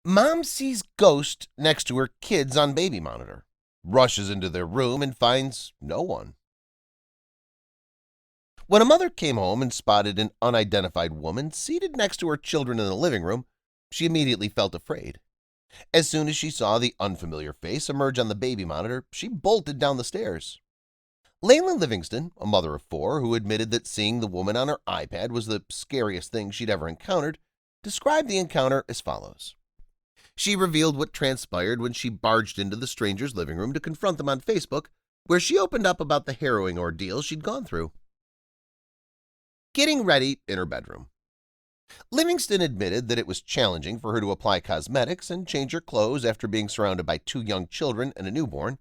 Mom sees ghost next to her kids on baby monitor, rushes into their room and finds no one. When a mother came home and spotted an unidentified woman seated next to her children in the living room, she immediately felt afraid. As soon as she saw the unfamiliar face emerge on the baby monitor, she bolted down the stairs. Layla Livingston, a mother of four who admitted that seeing the woman on her iPad was the scariest thing she'd ever encountered, described the encounter as follows. She revealed what transpired when she barged into the stranger's living room to confront them on Facebook, where she opened up about the harrowing ordeal she'd gone through. Getting ready in her bedroom. Livingston admitted that it was challenging for her to apply cosmetics and change her clothes after being surrounded by two young children and a newborn.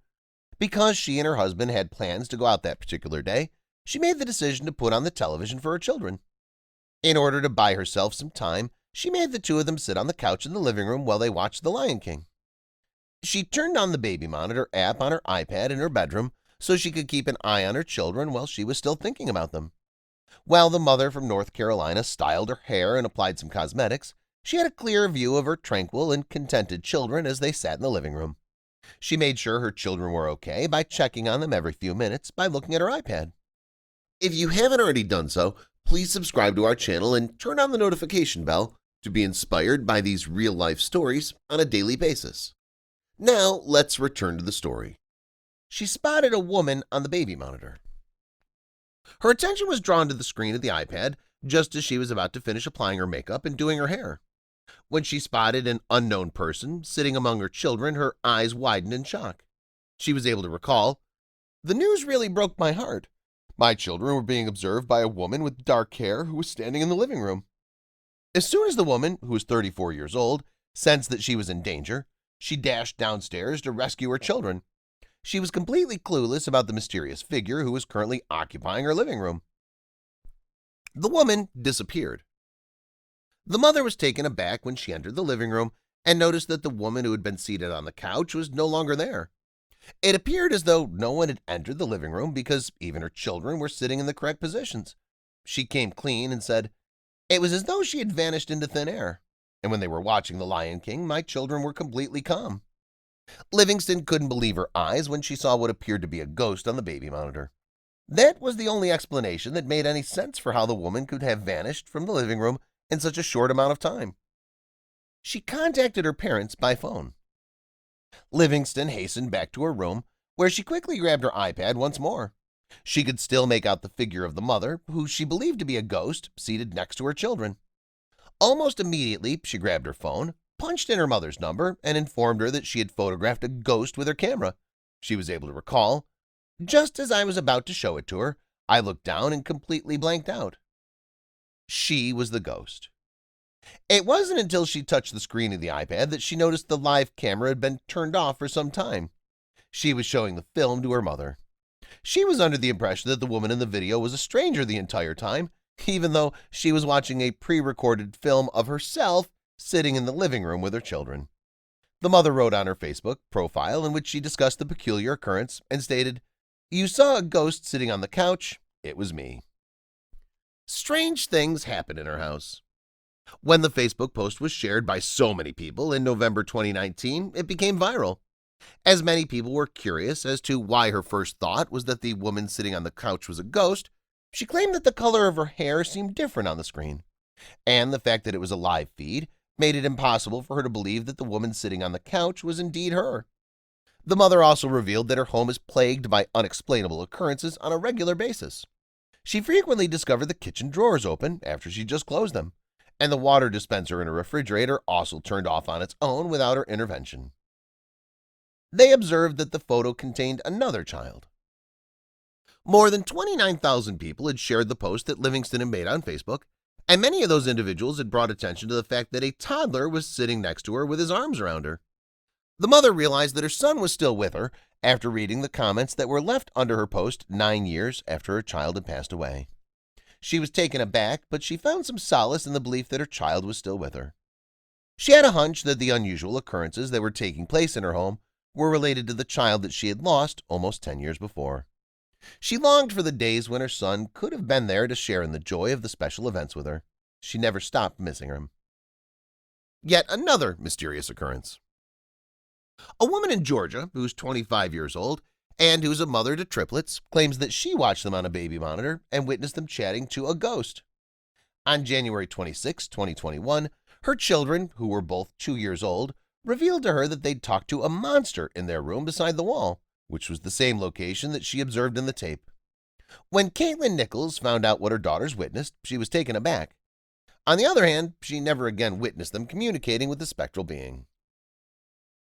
Because she and her husband had plans to go out that particular day, she made the decision to put on the television for her children. In order to buy herself some time, she made the two of them sit on the couch in the living room while they watched The Lion King. She turned on the baby monitor app on her iPad in her bedroom so she could keep an eye on her children while she was still thinking about them. While the mother from North Carolina styled her hair and applied some cosmetics, she had a clear view of her tranquil and contented children as they sat in the living room. She made sure her children were okay by checking on them every few minutes by looking at her iPad. If you haven't already done so, please subscribe to our channel and turn on the notification bell to be inspired by these real-life stories on a daily basis. Now, let's return to the story. She spotted a woman on the baby monitor. Her attention was drawn to the screen of the iPad just as she was about to finish applying her makeup and doing her hair. When she spotted an unknown person sitting among her children, her eyes widened in shock. She was able to recall, "The news really broke my heart. My children were being observed by a woman with dark hair who was standing in the living room." As soon as the woman, who was 34 years old, sensed that she was in danger, she dashed downstairs to rescue her children. She was completely clueless about the mysterious figure who was currently occupying her living room. The woman disappeared. The mother was taken aback when she entered the living room and noticed that the woman who had been seated on the couch was no longer there. It appeared as though no one had entered the living room because even her children were sitting in the correct positions. She came clean and said, "It was as though she had vanished into thin air, and when they were watching The Lion King, my children were completely calm." Livingston couldn't believe her eyes when she saw what appeared to be a ghost on the baby monitor. That was the only explanation that made any sense for how the woman could have vanished from the living room in such a short amount of time. She contacted her parents by phone. Livingston hastened back to her room, where she quickly grabbed her iPad once more. She could still make out the figure of the mother, who she believed to be a ghost, seated next to her children. Almost immediately, she grabbed her phone, punched in her mother's number, and informed her that she had photographed a ghost with her camera. She was able to recall, "Just as I was about to show it to her, I looked down and completely blanked out." She was the ghost. It wasn't until she touched the screen of the iPad that she noticed the live camera had been turned off for some time. She was showing the film to her mother. She was under the impression that the woman in the video was a stranger the entire time, even though she was watching a pre-recorded film of herself sitting in the living room with her children. The mother wrote on her Facebook profile in which she discussed the peculiar occurrence and stated, "You saw a ghost sitting on the couch. It was me." Strange things happened in her house. When the Facebook post was shared by so many people in November 2019, it became viral. As many people were curious as to why her first thought was that the woman sitting on the couch was a ghost, she claimed that the color of her hair seemed different on the screen, and the fact that it was a live feed made it impossible for her to believe that the woman sitting on the couch was indeed her. The mother also revealed that her home is plagued by unexplainable occurrences on a regular basis. She frequently discovered the kitchen drawers open after she just closed them, and the water dispenser in her refrigerator also turned off on its own without her intervention. They observed that the photo contained another child. More than 29,000 people had shared the post that Livingston had made on Facebook, and many of those individuals had brought attention to the fact that a toddler was sitting next to her with his arms around her. The mother realized that her son was still with her after reading the comments that were left under her post 9 years after her child had passed away. She was taken aback, but she found some solace in the belief that her child was still with her. She had a hunch that the unusual occurrences that were taking place in her home were related to the child that she had lost almost 10 years before. She longed for the days when her son could have been there to share in the joy of the special events with her. She never stopped missing him. Yet another mysterious occurrence. A woman in Georgia who's 25 years old and who's a mother to triplets claims that she watched them on a baby monitor and witnessed them chatting to a ghost. On January 26, 2021, her children, who were both 2 years old, revealed to her that they'd talked to a monster in their room beside the wall, which was the same location that she observed in the tape. When Caitlin Nichols found out what her daughters witnessed, she was taken aback. On the other hand, she never again witnessed them communicating with the spectral being.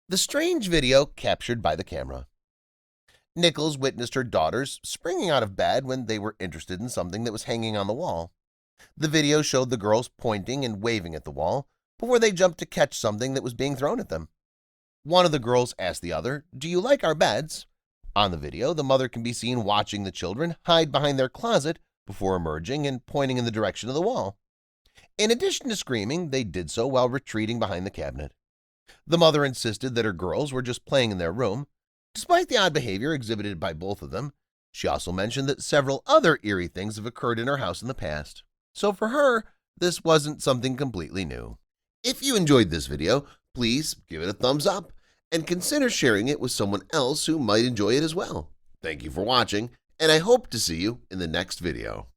The strange video captured by the camera. Nichols witnessed her daughters springing out of bed when they were interested in something that was hanging on the wall. The video showed the girls pointing and waving at the wall before they jumped to catch something that was being thrown at them. One of the girls asked the other, "Do you like our beds?" On the video, the mother can be seen watching the children hide behind their closet before emerging and pointing in the direction of the wall. In addition to screaming, they did so while retreating behind the cabinet. The mother insisted that her girls were just playing in their room. Despite the odd behavior exhibited by both of them, she also mentioned that several other eerie things have occurred in her house in the past. So for her, this wasn't something completely new. If you enjoyed this video, please give it a thumbs up and consider sharing it with someone else who might enjoy it as well. Thank you for watching, and I hope to see you in the next video.